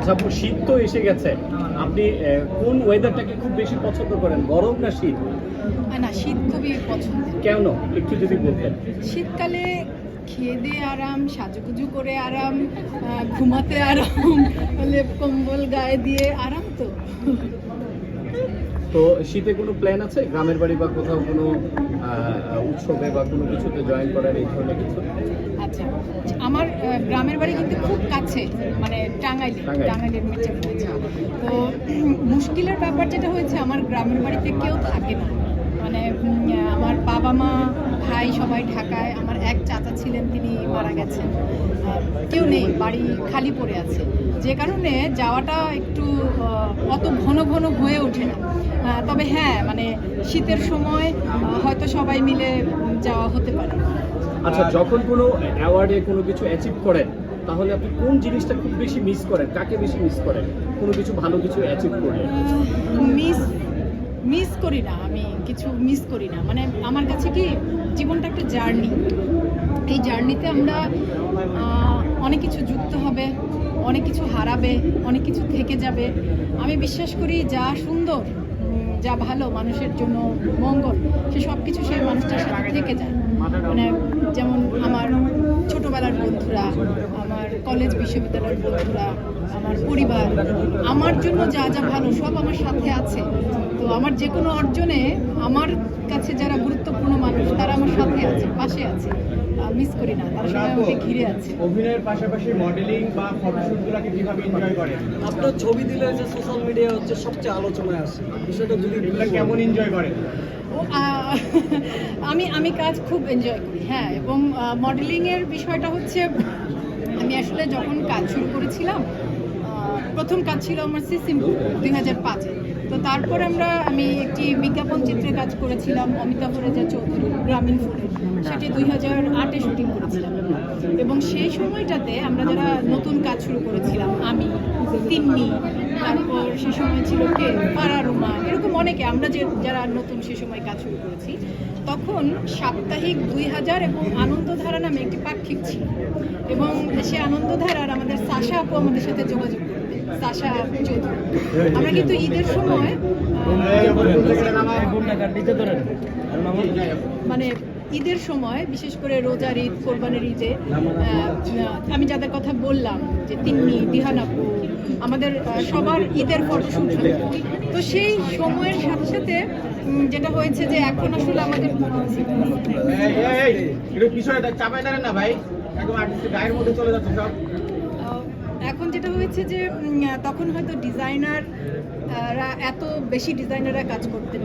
আচ্ছা আপু, শীত তো এসে গেছে, আপনি কোন ওয়েদারটাকে খুব বেশি পছন্দ করেন, গরম না শীত? না, শীত খুবই পছন্দের। কেন একটু যদি বলতেন। শীতকালে খেয়ে দিয়ে আরাম, সাজুগুজু করে আরাম, ঘুমাতে আরাম, লেপ কম্বল গায়ে দিয়ে আরাম তো। তো শীতে কোনো প্ল্যান আছে গ্রামের বাড়ি বা কোথাও কোনো উৎসবে বা কোনো কিছুতে জয়েন করার, এই ধরনের কিছু? আচ্ছা, আমার গ্রামের বাড়ি কিন্তু খুব কাছে, মানে টাঙ্গাইলের মির্জাপুর। তো মুশকিলের ব্যাপার যেটা হয়েছে, আমার গ্রামের বাড়িতে কেউ থাকে না। মানে আমার বাবা মা ভাই সবাই ঢাকায়, আমার এক চাচা ছিলেন, তিনি মারা গেছেন, কেউ নেই, বাড়ি খালি পড়ে আছে, যে কারণে যাওয়াটা একটু অত ঘন ঘন হয়ে ওঠে না। তবে হ্যাঁ, মানে শীতের সময় হয়তো সবাই মিলে যাওয়া হতে পারে। আচ্ছা, যখন কোনো অ্যাওয়ার্ডে কোনো কিছু অ্যাচিভ করেন, তাহলে আপনি কোন জিনিসটা খুব বেশি মিস করেন, কাকে বেশি মিস করেন কোনো কিছু ভালো কিছু অ্যাচিভ করলে? মিস করি না, আমি কিছু মিস করি না। মানে আমার কাছে কি, জীবনটা একটা জার্নি। এই জার্নিতে আমরা অনেক কিছু যুক্ত হবে, অনেক কিছু হারাবে, অনেক কিছু থেকে যাবে। আমি বিশ্বাস করি যা সুন্দর, যা ভালো, মানুষের জন্য মঙ্গল, সে সব কিছু সেই মানুষটার সাথে থেকে যায়। মানে যেমন আমার ছোটবেলার বন্ধুরা, আমার কলেজ বিশ্ববিদ্যালয়ের বন্ধুরা, আমার পরিবার, আমার জন্য যা যা ভালো সব আমার সাথে আছে। তো আমার যে কোনো অর্জনে আমার কাছে যারা গুরুত্বপূর্ণ মানুষ, তারা আমার সাথে আছে, পাশে আছে। মিস করি না, তারা সবাই আমাকে ঘিরে আছে। অভিনয়ের পাশাপাশি মডেলিং বা ফটোশুটগুলোকে কিভাবে এনজয় করেন? আপনার ছবি দিলে যে সোশ্যাল মিডিয়া হচ্ছে সবচেয়ে আলোচনায় আসে, বিষয়টা যদি এগুলো কেমন এনজয় করেন? আমি কাজ খুব এনজয় করি, হ্যাঁ। এবং মডেলিংয়ের বিষয়টা হচ্ছে, আমি আসলে যখন কাজ শুরু করেছিলাম, প্রথম কাজ ছিল আমার সিসিমপুর 2005-এ। তো তারপর আমি একটি বিজ্ঞাপন চিত্রে কাজ করেছিলাম অমিতাভ রেজা চৌধুরী, গ্রামীণ ফোনে, সেটি 2008-এ শুটিং করেছিলাম। এবং সেই সময়টাতে আমরা যারা নতুন কাজ শুরু করেছিলাম, আমি, তিন্নি, তারপর সে সময় ছিল কে, পারারুমা, এরকম অনেকে, আমরা যারা নতুন সে সময় কাজ শুরু করেছি, তখন সাপ্তাহিক 2000 এবং আনন্দধারা নামে একটি পাক্ষিক ছিল। এবং সে আনন্দধারার আমাদের সাশা আপু আমাদের সাথে যোগাযোগ করতেন, সাশা চৌধুরী। আমরা কিন্তু ঈদের সময় মানে ঈদের সময়, বিশেষ করে রোজার ঈদ, কোরবানির ঈদে, আমি যাদের কথা বললাম, যে তিন্নি, দিহান আপু, আমাদের সবার ঈদের ফটোশুট হতো। তো সেই সময়ের সাথে সাথে যেটা হয়েছে যে এখন আসলে আমাদের চাপাই দাঁড়ান না ভাই, একদম আর্টিস্টের গায়ের মধ্যে চলে যাচ্ছে সব। এখন যেটা হয়েছে যে তখন হয়তো ডিজাইনাররা, এত বেশি ডিজাইনাররা কাজ করতেন।